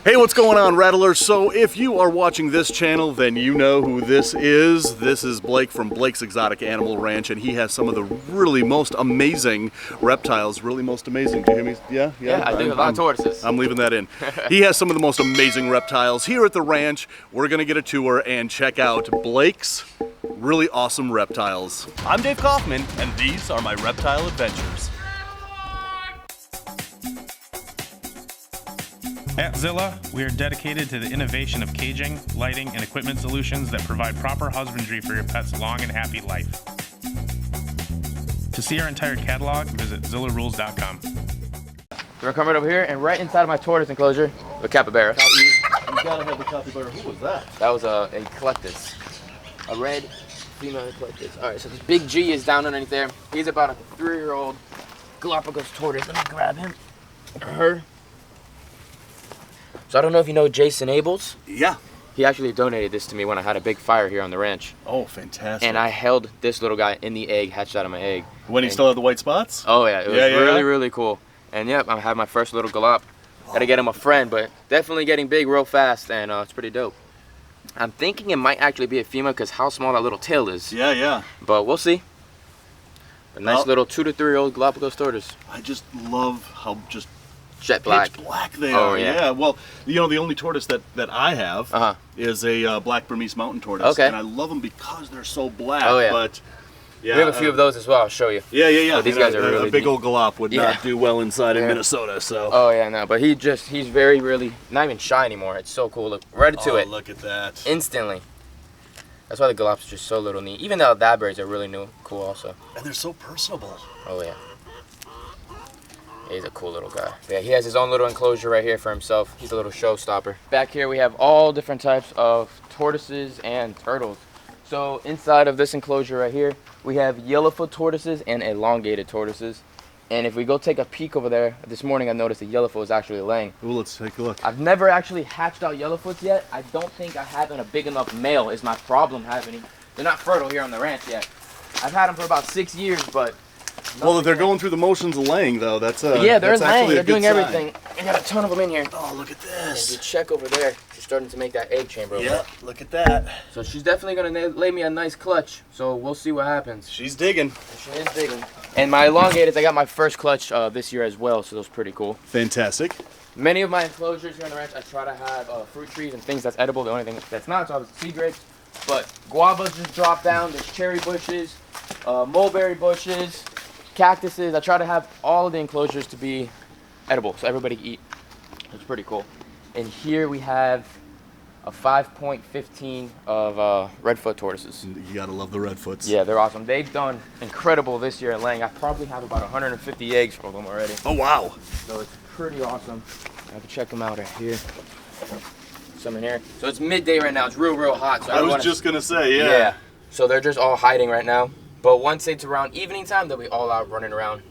Hey, what's going on, Rattlers? So if you are watching this channel, then you know who this is. This is Blake from Blake's Exotic Animal Ranch, and he has some of the really most amazing reptiles. Really most amazing. Do you hear me? Yeah, I do. A lot of tortoises. I'm leaving that in. He has some of the most amazing reptiles here at the ranch. We're gonna get a tour and check out Blake's really awesome reptiles. I'm Dave Kaufman, and these are my Reptile Adventures. At Zilla, we are dedicated to the innovation of caging, lighting, and equipment solutions that provide proper husbandry for your pet's long and happy life. To see our entire catalog, visit zillarules.com. We're coming right over here, and right inside of my tortoise enclosure, the capybara. You gotta have the capybara. Who was that? That was a collectus, a red female collectus. All right, so this big G is down underneath there. He's about a 3-year-old Galapagos tortoise. Let me grab him, or her. So I don't know if you know Jason Abels. Yeah. He actually donated this to me when I had a big fire here on the ranch. Oh, fantastic. And I held this little guy in the egg, hatched out of my egg. When he still had the white spots? Oh yeah, it was really cool. And yep, I have my first little galop. Gotta get him a friend, but definitely getting big real fast, and it's pretty dope. I'm thinking it might actually be a female because how small that little tail is. Yeah. But we'll see. A nice little 2 to 3-year-old Galapagos tortoise. I just love how just Jet black. pitch black they Oh, are. yeah. Well, you know, the only tortoise that I have is a black Burmese mountain tortoise. Okay. And I love them because they're so black. Oh, yeah. But yeah, We have a few of those as well. I'll show you. Yeah. So these guys are really a big neat. old galop would not do well inside in Minnesota. So. Oh yeah, no, but he's very really not even shy anymore. It's so cool. Look right to it. Look at that. Instantly. That's why the galops are just so little neat. Even the Aldabberries are really cool also. And they're so personable. Oh yeah. He's a cool little guy. Yeah, he has his own little enclosure right here for himself. He's a little showstopper. Back here we have all different types of tortoises and turtles. So inside of this enclosure right here, we have yellowfoot tortoises and elongated tortoises. And if we go take a peek over there, this morning I noticed a yellowfoot was actually laying. Well, let's take a look. I've never actually hatched out yellowfoots yet. I don't think I have a big enough male is my problem happening. They're not fertile here on the ranch yet. I've had them for about 6 years, but well, if they're going through the motions of laying, though, that's yeah, they're that's laying. They're doing sign. everything. I got a ton of them in here. Oh, look at this. If you check over there, she's starting to make that egg chamber. Yeah, look at that. So she's definitely gonna lay me a nice clutch. So we'll see what happens. She's digging. She is digging. And my elongateds, I got my first clutch this year as well, so that's pretty cool. Fantastic. Many of my enclosures here on the ranch, I try to have fruit trees and things that's edible. The only thing that's not, so obviously sea grapes. But guavas just drop down. There's cherry bushes, mulberry bushes, cactuses. I try to have all of the enclosures to be edible, so everybody can eat. It's pretty cool. And here we have a 5.15 of redfoot tortoises. You gotta love the redfoots. Yeah, they're awesome. They've done incredible this year in laying. I probably have about 150 eggs for them already. Oh wow! So it's pretty awesome. I can check them out right here. Some in here. So it's midday right now. It's real hot. So I was just gonna say, yeah. So they're just all hiding right now. But once it's around evening time, they'll be all out running around,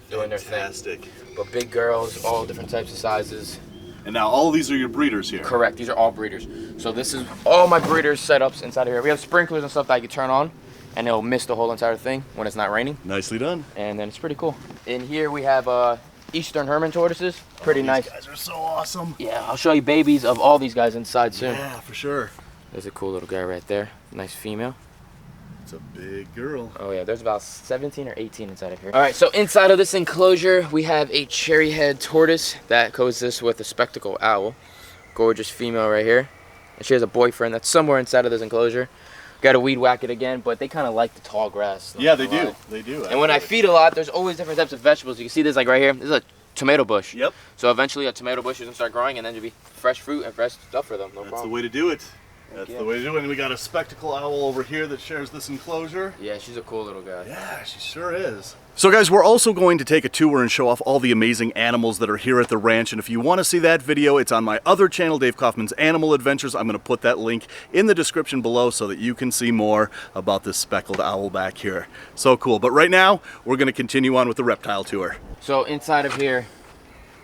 doing their thing. Fantastic. But big girls, all different types of sizes. And now all of these are your breeders here. Correct. These are all breeders. So this is all my breeders setups inside of here. We have sprinklers and stuff that I can turn on, and it'll mist the whole entire thing when it's not raining. Nicely done. And then it's pretty cool. In here we have Eastern Herman tortoises. Pretty nice. These guys are so awesome. Yeah, I'll show you babies of all these guys inside soon. Yeah, for sure. There's a cool little guy right there. Nice female. It's a big girl. Oh yeah, there's about 17 or 18 inside of here. All right, so inside of this enclosure, we have a cherry head tortoise that coexists with a spectacle owl. Gorgeous female right here. And she has a boyfriend that's somewhere inside of this enclosure. Got to weed whack it again, but they kind of like the tall grass. Yeah, they do. They do. And when I feed a lot, there's always different types of vegetables. You can see this like right here. This is a tomato bush. Yep. So eventually a tomato bush is going to start growing, and then there'll be fresh fruit and fresh stuff for them. No That's problem. the way to do it. That's the way to do it. And we got a spectacle owl over here that shares this enclosure. Yeah, she's a cool little guy. Yeah, she sure is. So guys, we're also going to take a tour and show off all the amazing animals that are here at the ranch. And if you want to see that video, it's on my other channel, Dave Kaufman's Animal Adventures. I'm going to put that link in the description below so that you can see more about this speckled owl back here. So cool. But right now, we're going to continue on with the reptile tour. So inside of here,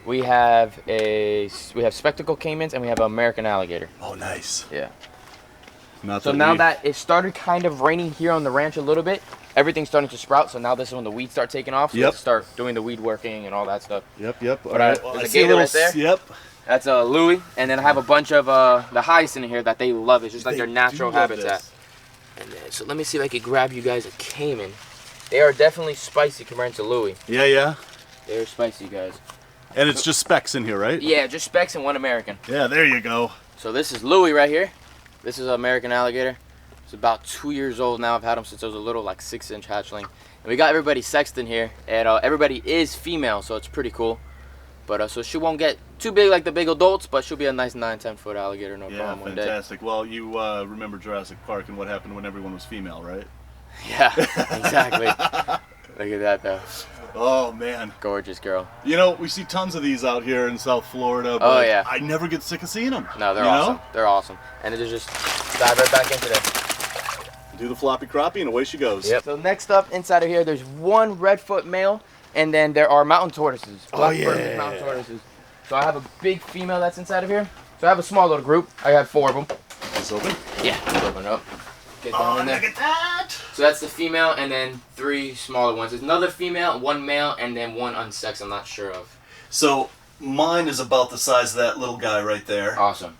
we have spectacle caimans and we have an American alligator. Oh, nice. Yeah. So now that it started kind of raining here on the ranch a little bit, everything's starting to sprout. So now this is when the weeds start taking off. So let's start doing the weed working and all that stuff. Yep. But I see a little right there. Yep. That's Louis, and then I have a bunch of the hyacinth in here that they love. It's just like their natural habitat. And then, so let me see if I can grab you guys a caiman. They are definitely spicy compared to Louis. Yeah, yeah. They're spicy, guys. And it's just specks in here, right? Yeah, just specks and one American. Yeah, there you go. So this is Louis right here. This is an American alligator. It's about 2 years old now. I've had him since I was a little, like 6-inch hatchling. And we got everybody sexed in here, and everybody is female, so it's pretty cool. But so she won't get too big like the big adults, but she'll be a nice 9-10 foot alligator, no problem one day. Fantastic. Well, you remember Jurassic Park and what happened when everyone was female, right? Yeah, exactly. Look at that though. Oh man, gorgeous girl. You know, we see tons of these out here in South Florida, but oh, yeah. I never get sick of seeing them. No, they're awesome. They're awesome. And they just dive right back into there. Do the floppy crappie and away she goes. Yep. So next up inside of here, there's one redfoot male, and then there are mountain tortoises. Black mountain tortoises. So I have a big female that's inside of here. So I have a small little group. I have 4 of them. It's open? Yeah, let's open it up. Get down in there. Look at that! So that's the female, and then 3 smaller ones. There's another female, 1 male, and then 1 unsexed I'm not sure of. So mine is about the size of that little guy right there. Awesome.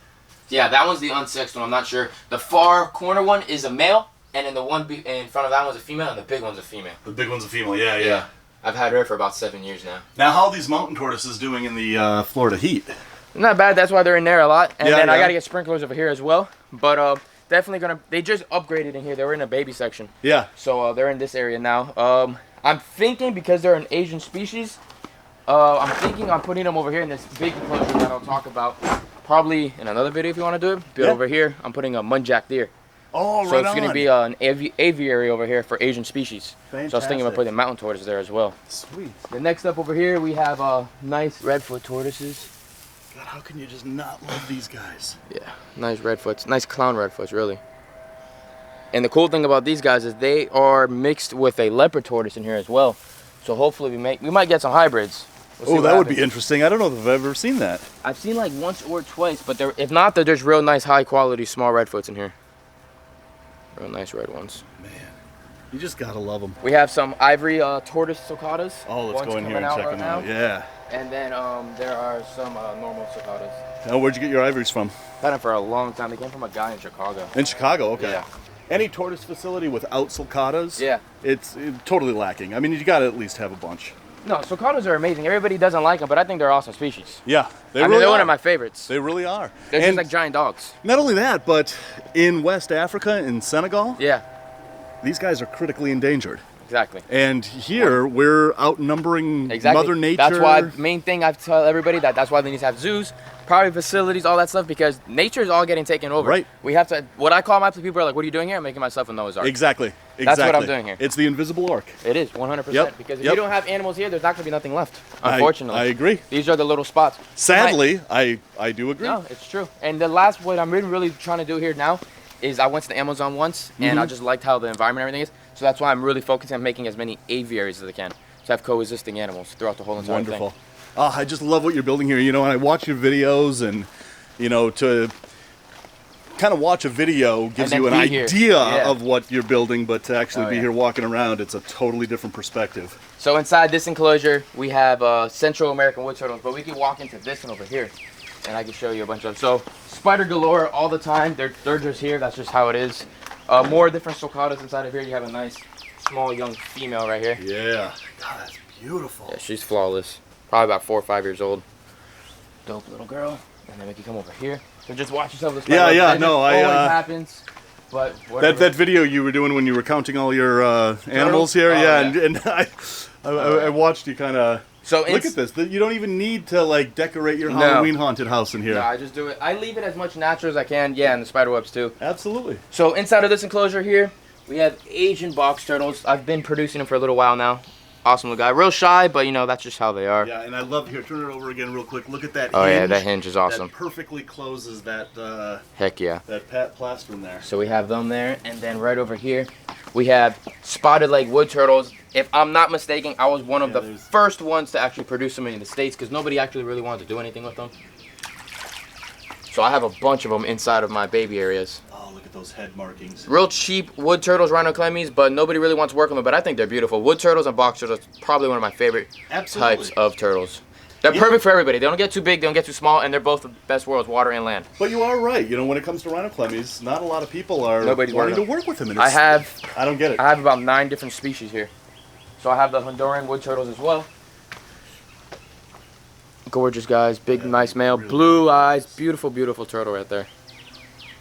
Yeah, that one's the unsexed one. I'm not sure. The far corner one is a male, and then the one in front of that one's a female, and the big one's a female. The big one's a female, yeah. I've had her for about 7 years now. Now, how are these mountain tortoises doing in the Florida heat? Not bad. That's why they're in there a lot. And then yeah. I got to get sprinklers over here as well. But definitely going to... They just upgraded in here. They were in a baby section. Yeah. So they're in this area now. I'm thinking because they're an Asian species, I'm thinking on putting them over here in this big enclosure that I'll talk about probably in another video if you want to do it. But over here, I'm putting a muntjac deer. Oh, so it's going to be an aviary over here for Asian species. Fantastic. So I was thinking about putting mountain tortoises there as well. Sweet. The next up over here, we have nice redfoot tortoises. God, how can you just not love these guys? Yeah, nice redfoots, nice clown redfoots, really. And the cool thing about these guys is they are mixed with a leopard tortoise in here as well. So hopefully we might get some hybrids. We'll that would be interesting. I don't know if I've ever seen that. I've seen like once or twice, but if not, there's real nice, high quality small redfoots in here. Real nice red ones. Man, you just gotta love them. We have some ivory tortoise sulcatas. Oh, let's go in here and check them out. Yeah. And then there are some normal sulcatas. Now, where'd you get your ivories from? Had them for a long time. They came from a guy in Chicago. In Chicago, okay. Yeah. Any tortoise facility without sulcatas, yeah, it's totally lacking. I mean, you gotta at least have a bunch. No, sulcatas are amazing. Everybody doesn't like them, but I think they're awesome species. Yeah, they're one of my favorites. They really are. They're just like giant dogs. Not only that, but in West Africa, in Senegal, yeah, these guys are critically endangered. Exactly. And here we're outnumbering Mother Nature. That's why the main thing I tell everybody that's why they need to have zoos, private facilities, all that stuff, because nature is all getting taken over. Right. We have to. What I call my people are like, "What are you doing here?" I'm making myself a Noah's Ark. Exactly. That's what I'm doing here. It's the invisible ark. It is 100%. Because if you don't have animals here, there's not going to be nothing left. Unfortunately. I agree. These are the little spots. Sadly, I do agree. No, it's true. And the last, what I'm really trying to do here now is I went to the Amazon once, and I just liked how the environment and everything is. So that's why I'm really focusing on making as many aviaries as I can. So I have coexisting animals throughout the whole entire thing. Wonderful. Oh, I just love what you're building here. You know, and I watch your videos, and you know, to kind of watch a video gives you an idea of what you're building, but to actually be here walking around, it's a totally different perspective. So inside this enclosure, we have Central American wood turtles, but we can walk into this one over here, and I can show you a bunch of them. So spider galore all the time. They're just here. That's just how it is. More different sulcatas inside of here. You have a nice small young female right here. Yeah. God, that's beautiful. Yeah, she's flawless. Probably about 4 or 5 years old. Dope little girl. And then we can come over here. So just watch yourself. This always happens. But that video you were doing when you were counting all your animals here, and I watched you kind of. So look at this. You don't even need to like decorate your Halloween haunted house in here. No, I just do it. I leave it as much natural as I can. Yeah, and the spider webs too. Absolutely. So inside of this enclosure here, we have Asian box turtles. I've been producing them for a little while now. Awesome little guy. Real shy, but you know, that's just how they are. Yeah, and I love, here, turn it over again real quick. Look at that hinge. Oh yeah, that hinge is awesome. That perfectly closes that, heck yeah. That plastron there. So we have them there, and then right over here, we have spotted leg wood turtles. If I'm not mistaken, I was one of the first ones to actually produce them in the States, because nobody actually really wanted to do anything with them. So I have a bunch of them inside of my baby areas. Oh, look at those head markings. Real cheap wood turtles, rhinoclemmies, but nobody really wants to work on them, but I think they're beautiful. Wood turtles and box turtles are probably one of my favorite types of turtles. They're perfect for everybody. They don't get too big, they don't get too small, and they're both the best worlds, water and land. But you are right. You know, when it comes to rhinoclemmies, not a lot of people are Nobody's wanting to work with them. And I don't get it. have about 9 different species here. So I have the Honduran wood turtles as well. Gorgeous guys, big, nice male, really blue eyes, beautiful, beautiful turtle right there.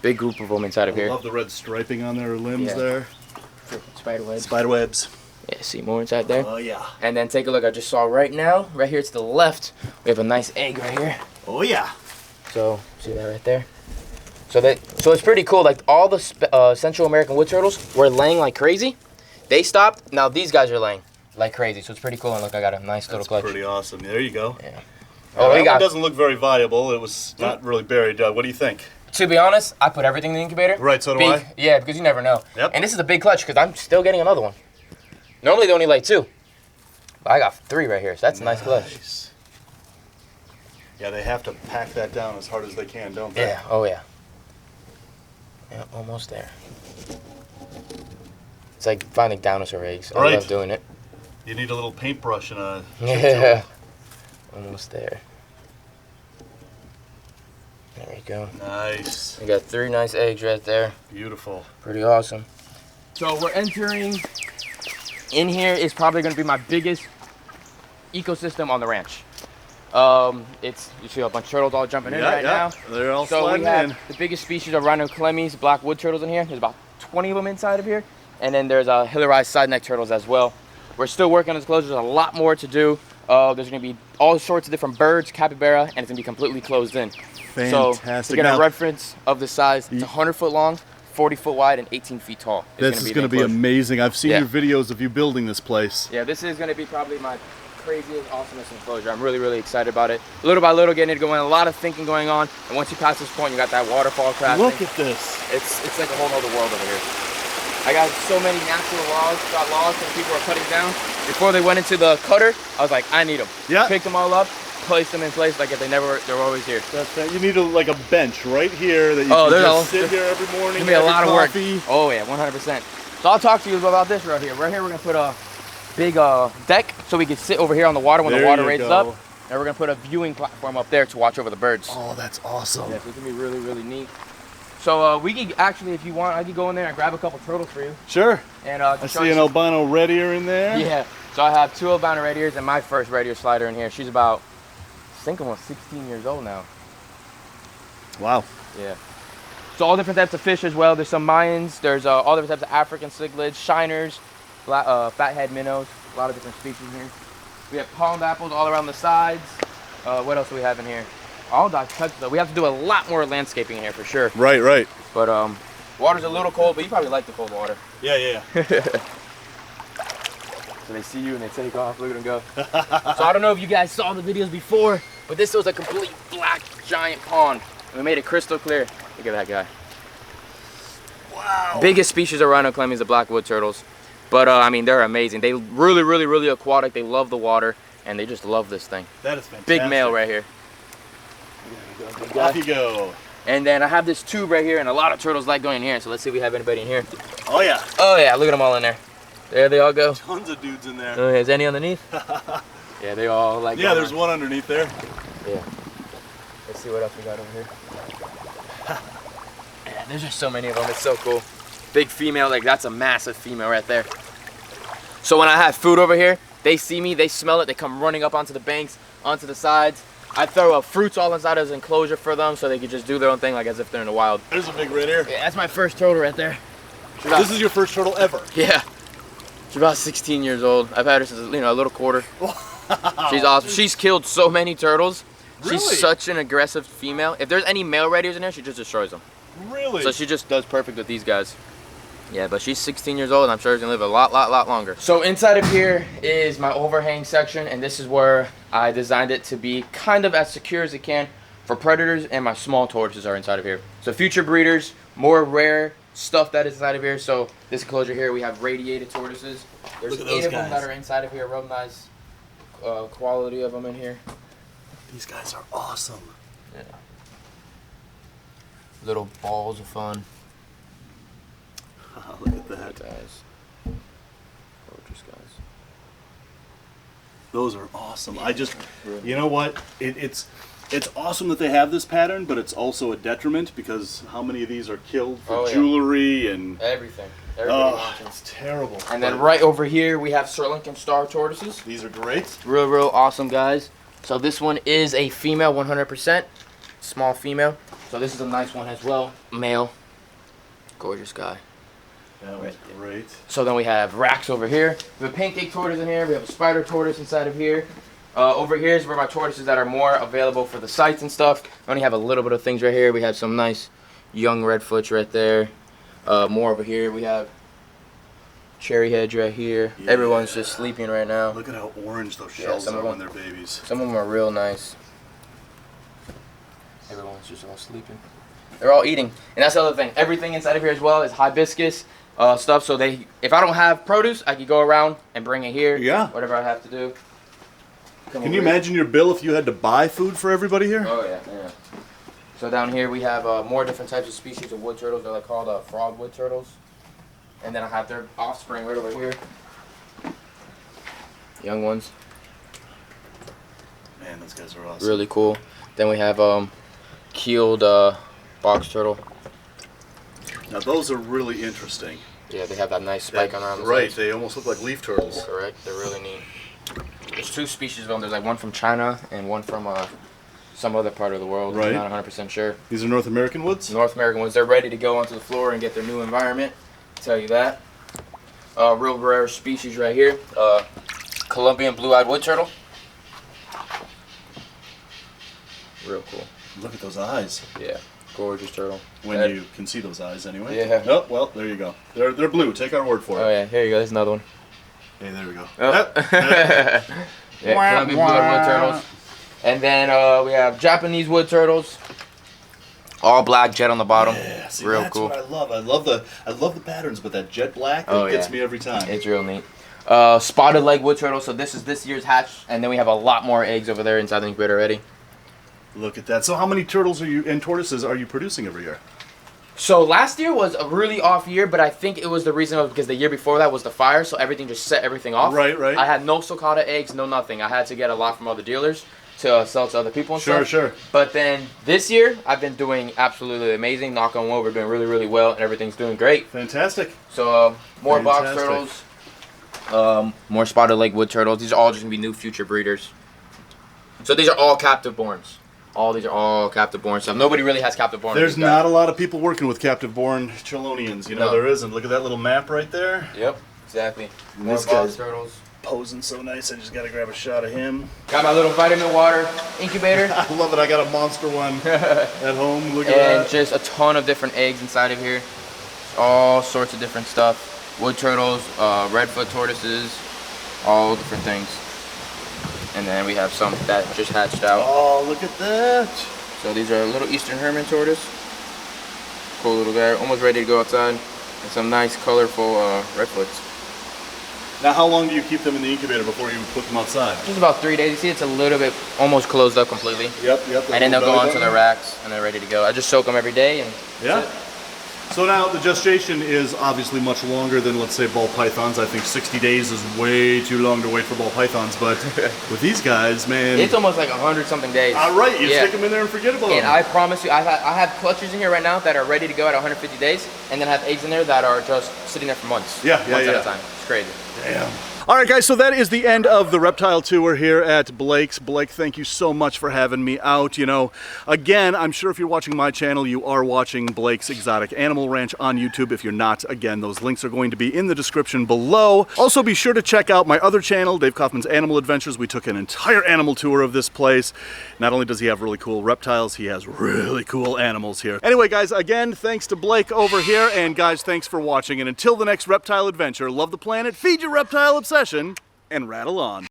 Big group of them inside of here. I love the red striping on their limbs there. Spider webs. Spider webs. Yeah, see more inside there? Oh, yeah. And then take a look, I just saw right now, right here to the left, we have a nice egg right here. Oh, yeah. So, see that right there? So it's pretty cool. Like, all the Central American wood turtles were laying like crazy. They stopped. Now these guys are laying like crazy. So it's pretty cool. And look, I got a nice little clutch. Pretty awesome. There you go. Yeah. Oh, that one doesn't look very viable. It was not really buried. What do you think? To be honest, I put everything in the incubator. Right, so do I. Yeah, because you never know. Yep. And this is a big clutch because I'm still getting another one. Normally they only lay 2. But I got 3 right here, so that's a nice clutch. Yeah, they have to pack that down as hard as they can, don't they? Yeah, oh yeah. Yeah, almost there. It's like finding dinosaur eggs. I love doing it. You need a little paintbrush and a... Yeah. Almost there. There we go. Nice. We got 3 nice eggs right there. Beautiful. Pretty awesome. So we're entering... In here is probably going to be my biggest ecosystem on the ranch. You see a bunch of turtles all jumping in right now. They're all so sliding we have in. the biggest species of rhinoclemmies, black wood turtles in here. There's about 20 of them inside of here. And then there's hillarized side neck turtles as well. We're still working on this closure. There's a lot more to do. There's going to be all sorts of different birds, capybara, and it's going to be completely closed in. Fantastic. So to get a reference of the size, it's 100 foot long, 40 foot wide, and 18 feet tall. This is going to be amazing. I've seen your videos of you building this place. Yeah, this is going to be probably my craziest, awesomest enclosure. I'm really, really excited about it. Little by little, getting it going, a lot of thinking going on. And once you pass this point, you got that waterfall crafting. Look at this. It's like a whole other world over here. I got so many natural logs that people are cutting down. Before they went into the cutter, I was like, I need them. Yeah. Picked them all up, placed them in place like if they're always here. That's right. You need like a bench right here that you can just sit here every morning. It's gonna be a lot of work. Oh yeah, 100%. So I'll talk to you about this right here. Right here, we're gonna put a big deck so we can sit over here on the water when the water raises up. And we're gonna put a viewing platform up there to watch over the birds. Oh, that's awesome. Yeah, so it's gonna be really, really neat. So we can actually, if you want, I can go in there and grab a couple turtles for you. Sure. And I see an albino red ear in there. Yeah. So I have 2 albino red ears and my first red ear slider in here. She's about, I think, almost 16 years old now. Wow. Yeah. So all different types of fish as well. There's some Mayans. There's all different types of African cichlids, shiners, fathead minnows. A lot of different species here. We have pond apples all around the sides. What else do we have in here? All types of stuff. We have to do a lot more landscaping in here for sure. Right, right. But water's a little cold, but you probably like the cold water. Yeah, yeah. So they see you and they take off. Look at them go. So I don't know if you guys saw the videos before, but this was a complete black giant pond. And we made it crystal clear. Look at that guy. Wow. Biggest species of rhinoclemmies, the black wood turtles. But I mean, they're amazing. They really, really, really aquatic. They love the water, and they just love this thing. That is fantastic. Big male right here. Off you go. And then I have this tube right here, and a lot of turtles like going in here. So let's see if we have anybody in here. Oh yeah. Oh yeah, look at them all in there. There they all go. Tons of dudes in there. Oh, is any underneath? Yeah, they all like. Yeah, there's one underneath there. Yeah. Let's see what else we got over here. Yeah, there's just so many of them. It's so cool. Big female, like that's a massive female right there. So when I have food over here, they see me, they smell it, they come running up onto the banks, onto the sides. I throw fruits all inside of this enclosure for them so they can just do their own thing like as if they're in the wild. There's a big red ear. Yeah, that's my first turtle right there. This is your first turtle ever? Yeah. She's about 16 years old. I've had her since, you know, a little quarter. She's awesome. She's killed so many turtles. Really? She's such an aggressive female. If there's any male red ears in there, she just destroys them. Really? So she just does perfect with these guys. Yeah, but she's 16 years old and I'm sure she's gonna live a lot longer. So inside of here is my overhang section, and this is where I designed it to be kind of as secure as it can for predators, and my small tortoises are inside of here. So future breeders, more rare stuff that is inside of here. So this enclosure here, we have radiated tortoises. There's 8 of them that are inside of here. Real nice quality of them in here. These guys are awesome. Yeah. Little balls of fun. Oh, look at that. Guys. Gorgeous guys. Those are awesome. You know what? It's awesome that they have this pattern, but it's also a detriment because how many of these are killed for jewelry and everything. It's terrible. And then right over here we have Sri Lankan star tortoises. These are great. Real awesome, guys. So this one is a female, 100%, small female. So this is a nice one as well, male. Gorgeous guy. That was great. So then we have racks over here. We have a pancake tortoise in here. We have a spider tortoise inside of here. Over here is where my tortoises that are more available for the sites and stuff. I only have a little bit of things right here. We have some nice young redfoots right there. More over here. We have cherry heads right here. Yeah. Everyone's just sleeping right now. Look at how orange those shells are when they're babies. Some of them are real nice. Everyone's just all sleeping. They're all eating. And that's the other thing. Everything inside of here as well is hibiscus stuff. So if I don't have produce, I can go around and bring it here. Yeah. Whatever I have to do. Can you imagine your bill if you had to buy food for everybody here? Oh, yeah. So down here we have more different types of species of wood turtles. They're like called frog wood turtles. And then I have their offspring right over here. Young ones. Man, those guys are awesome. Really cool. Then we have keeled box turtle. Now those are really interesting. Yeah, they have that nice spike on them. Right, they almost look like leaf turtles. Correct, they're really neat. There's two species of them. There's like one from China and one from some other part of the world. Right. I'm not 100% sure. These are North American woods? North American ones. They're ready to go onto the floor and get their new environment. I'll tell you that. Real rare species right here. Colombian blue-eyed wood turtle. Real cool. Look at those eyes. Yeah, gorgeous turtle. When you can see those eyes anyway. Yeah. Oh, well, there you go. They're blue. Take our word for it. Oh yeah, here you go. There's another one. Hey, there we go. Oh. Yeah, Colombian blue-eyed wood turtles. And then we have Japanese wood turtles. All black, jet on the bottom. Yeah, see, real that's cool. what I love. I love the patterns, but that jet black gets me every time. It's real neat. Spotted leg wood turtle. So this is this year's hatch, and then we have a lot more eggs over there inside the incubator already. Look at that. So how many turtles and tortoises are you producing every year? So last year was a really off year, but I think it was the reason because the year before that was the fire, so everything just set everything off. Right. I had no sulcata eggs, no nothing. I had to get a lot from other dealers to sell to other people and stuff. Sure. But then this year, I've been doing absolutely amazing. Knock on wood, we're doing really well, and everything's doing great. Fantastic. So more box turtles, more spotted leg wood turtles. These are all just gonna be new future breeders. So these are all captive borns. These are all captive born stuff. Nobody really has captive born. There's not a lot of people working with captive born Chelonians. You know, there isn't. Look at that little map right there. Yep, exactly. More box turtles. Posing so nice. I just got to grab a shot of him. Got my little vitamin water incubator. I love it. I got a monster one at home. Look at that. And just a ton of different eggs inside of here. All sorts of different stuff. Wood turtles, redfoot tortoises, all different things. And then we have some that just hatched out. Oh, look at that. So these are a little Eastern Hermit tortoise. Cool little guy, almost ready to go outside. And some nice colorful redfoots. Now how long do you keep them in the incubator before you put them outside? Just about 3 days. You see it's a little bit almost closed up completely. Yep. And then they'll go onto the racks and they're ready to go. I just soak them every day and yeah. So now the gestation is obviously much longer than, let's say, ball pythons. I think 60 days is way too long to wait for ball pythons, but with these guys, man, it's almost like 100-something days. All right, you stick them in there and forget about them. And I promise you, I have clutchers in here right now that are ready to go at 150 days, and then I have eggs in there that are just sitting there for months. Months at a time. It's crazy. Damn. All right, guys, so that is the end of the reptile tour here at Blake's. Blake, thank you so much for having me out. You know, again, I'm sure if you're watching my channel, you are watching Blake's Exotic Animal Ranch on YouTube. If you're not, again, those links are going to be in the description below. Also, be sure to check out my other channel, Dave Kaufman's Animal Adventures. We took an entire animal tour of this place. Not only does he have really cool reptiles, he has really cool animals here. Anyway, guys, again, thanks to Blake over here. And guys, thanks for watching. And until the next reptile adventure, love the planet, feed your reptile obsession, and rattle on.